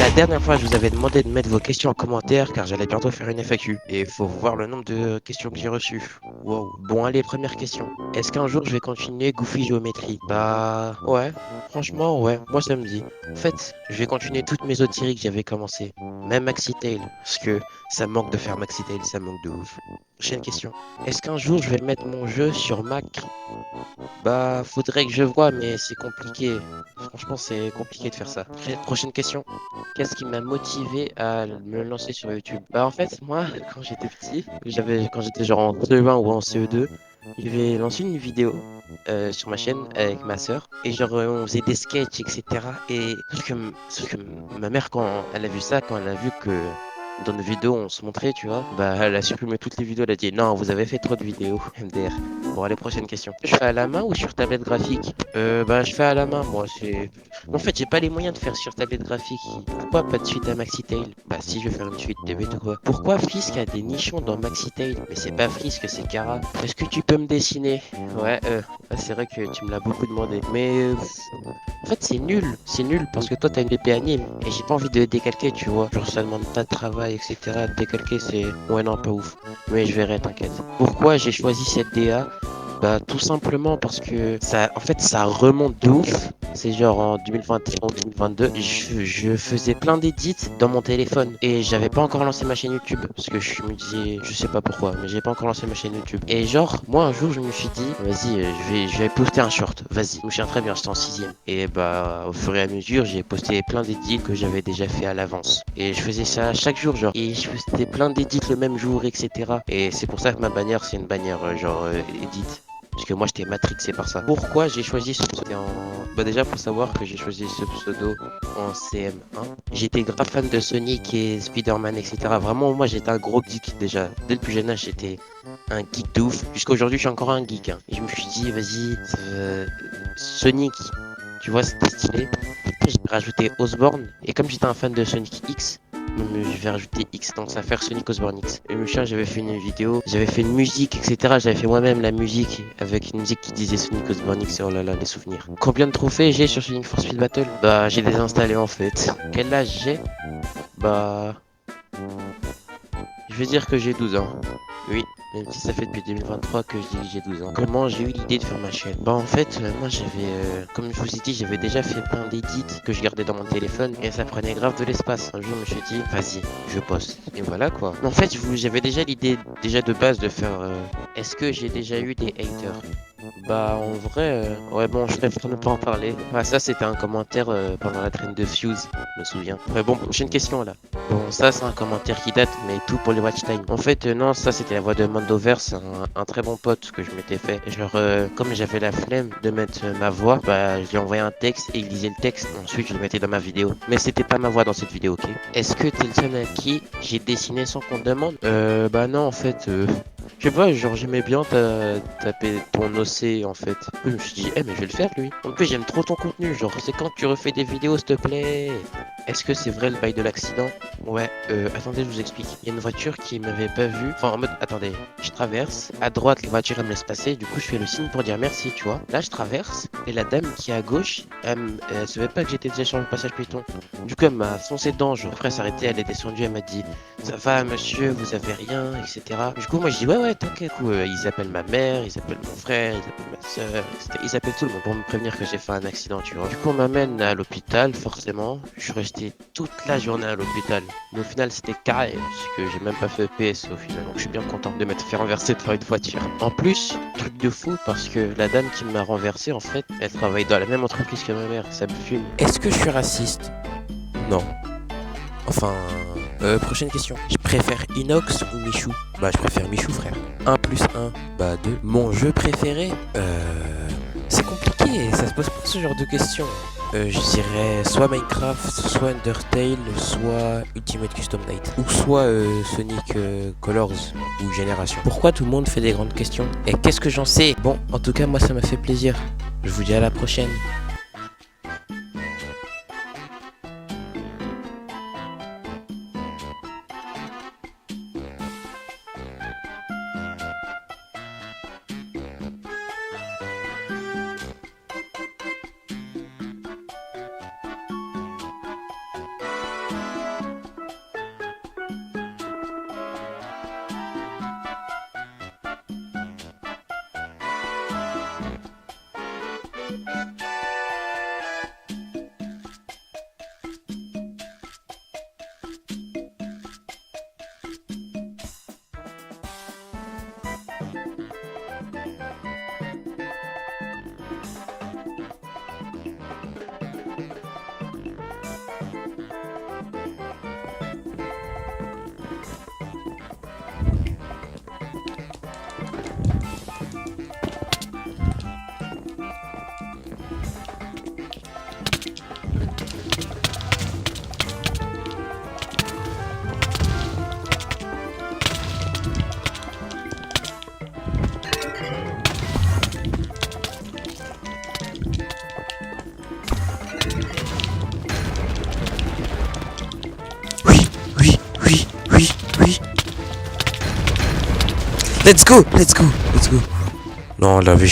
La dernière fois, je vous avais demandé de mettre vos questions en commentaire car j'allais bientôt faire une FAQ. Et il faut voir le nombre de questions que j'ai reçues. Wow. Bon, allez, première question. Est-ce qu'un jour je vais continuer Goofy Géométrie? Bah, ouais. Franchement, ouais. Moi, ça me dit. En fait, je vais continuer toutes mes autres séries que j'avais commencé. Même Maxi Tail. Parce que ça manque de faire Maxi Tail, ça manque de ouf. Prochaine question. Est-ce qu'un jour je vais mettre mon jeu sur Mac? Bah, faudrait que je vois, mais c'est compliqué. Franchement, c'est compliqué de faire ça. Prochaine question. Qu'est-ce qui m'a motivé à me lancer sur YouTube? Bah, en fait, moi, quand j'étais petit, quand j'étais genre en CE1 ou en CE2, j'avais lancé une vidéo sur ma chaîne avec ma sœur et genre on faisait des sketchs, etc. Et sauf que ma mère, quand elle a vu ça, quand elle a vu que dans nos vidéos on se montrait, tu vois, bah elle a supprimé toutes les vidéos, elle a dit non, vous avez fait trop de vidéos, MDR. Bon, allez, prochaine question. Je fais à la main ou sur tablette graphique? Bah, je fais à la main, moi. En fait, j'ai pas les moyens de faire sur tablette graphique. Pourquoi pas de suite à Maxi Tail? Bah, si, je vais faire une suite. T'es bête ou quoi? Pourquoi Frisk a des nichons dans Maxi Tail? Mais c'est pas Frisk, c'est Kara. Est-ce que tu peux me dessiner? Ouais, c'est vrai que tu me l'as beaucoup demandé. Mais en fait, c'est nul. C'est nul parce que toi, t'as une épée anime et j'ai pas envie de décalquer, tu vois. Genre, ça demande pas de travail, etc. Décalquer, c'est. Ouais, non, pas ouf. Mais je verrai, t'inquiète. Pourquoi j'ai choisi cette DA? Bah, tout simplement parce que ça, en fait, ça remonte de ouf. C'est genre en 2021 ou 2022, je faisais plein d'édits dans mon téléphone et j'avais pas encore lancé ma chaîne YouTube parce que je me disais, je sais pas pourquoi, mais j'ai pas encore lancé ma chaîne YouTube. Et genre, moi un jour, je me suis dit, vas-y, je vais poster un short, vas-y. Je me souviens très bien, j'étais en sixième. Et bah, au fur et à mesure, j'ai posté plein d'édits que j'avais déjà fait à l'avance. Et je faisais ça chaque jour, genre, et je postais plein d'édits le même jour, etc. Et c'est pour ça que ma bannière, c'est une bannière genre edit. Parce que moi j'étais matrixé par ça. Pourquoi j'ai choisi ce pseudo Bah déjà faut savoir que j'ai choisi ce pseudo en CM1. J'étais grave fan de Sonic et Spider-Man, etc. Vraiment moi j'étais un gros geek déjà. Dès le plus jeune âge j'étais un geek de ouf. Jusqu'à aujourd'hui je suis encore un geek. Hein. Et je me suis dit vas-y, Sonic, tu vois c'était stylé. Après j'ai rajouté Osborne. Et comme j'étais un fan de Sonic X, je vais rajouter X, donc ça va faire Sonic Osborne X. Et le chien, j'avais fait une vidéo, j'avais fait une musique, etc. J'avais fait moi-même la musique avec une musique qui disait Sonic Osborne X. Oh là là, les souvenirs. Combien de trophées j'ai sur Sonic Force Speed Battle? Bah, j'ai désinstallé en fait. Quel âge j'ai? Bah, je vais dire que j'ai 12 ans. Oui, même si ça fait depuis 2023 que je dis que j'ai 12 ans. Comment j'ai eu l'idée de faire ma chaîne? Bah en fait, moi comme je vous ai dit, j'avais déjà fait plein d'édits que je gardais dans mon téléphone et ça prenait grave de l'espace. Un jour, je me suis dit, vas-y, je poste. Et voilà quoi. Mais en fait, j'avais déjà l'idée, déjà de base de faire... Est-ce que j'ai déjà eu des haters? Bah en vrai, ouais bon, je préfère ne pas en parler. Ah ça c'était un commentaire pendant la traîne de Fuse, je me souviens. Ouais bon, prochaine question là. Bon ça c'est un commentaire qui date, mais tout pour les watch time. En fait non, ça c'était la voix de Mandover, c'est un très bon pote que je m'étais fait. Genre comme j'avais la flemme de mettre ma voix, bah je lui ai envoyé un texte et il lisait le texte. Ensuite je le mettais dans ma vidéo. Mais c'était pas ma voix dans cette vidéo, ok? Est-ce que t'es le seul à qui j'ai dessiné sans qu'on te demande? Bah non en fait. Je sais pas, genre j'aimais bien taper ton OC en fait. Je me suis dit, eh mais je vais le faire lui. En plus j'aime trop ton contenu, genre c'est quand tu refais des vidéos s'il te plaît. Est-ce que c'est vrai le bail de l'accident? Ouais, attendez je vous explique. Il y a une voiture qui m'avait pas vu. Enfin en mode, attendez, je traverse. À droite les voitures elles me laissent passer, du coup je fais le signe pour dire merci tu vois. Là je traverse et la dame qui est à gauche, elle savait pas que j'étais déjà sur le passage piéton. Du coup elle m'a foncé dedans, genre après s'arrêter, elle est descendue, elle m'a dit ça va monsieur, vous avez rien, etc. Du coup moi je dis ouais ouais t'inquiète. Du coup ils appellent ma mère, ils appellent mon frère, ils appellent ma soeur, etc. Ils appellent tout le monde pour me prévenir que j'ai fait un accident, tu vois. Du coup on m'amène à l'hôpital, forcément. Je suis resté toute la journée à l'hôpital. Mais au final c'était carré, parce que j'ai même pas fait EPS au final. Donc je suis bien content de m'être fait renverser par une voiture. En plus, truc de fou, parce que la dame qui m'a renversé, en fait, elle travaille dans la même entreprise que ma mère, ça me fume. Est-ce que je suis raciste? Non. Enfin, prochaine question. Je préfère Inox ou Michou? Bah, je préfère Michou, frère. Un plus un, bah 2. Mon jeu préféré? C'est compliqué, ça se pose pas ce genre de questions. Je dirais soit Minecraft, soit Undertale, soit Ultimate Custom Night. Ou soit Sonic Colors ou Génération. Pourquoi tout le monde fait des grandes questions? Et qu'est-ce que j'en sais? Bon, en tout cas, moi ça m'a fait plaisir. Je vous dis à la prochaine. oui, oui, oui. Let's go, let's go, let's go. Non, la vie,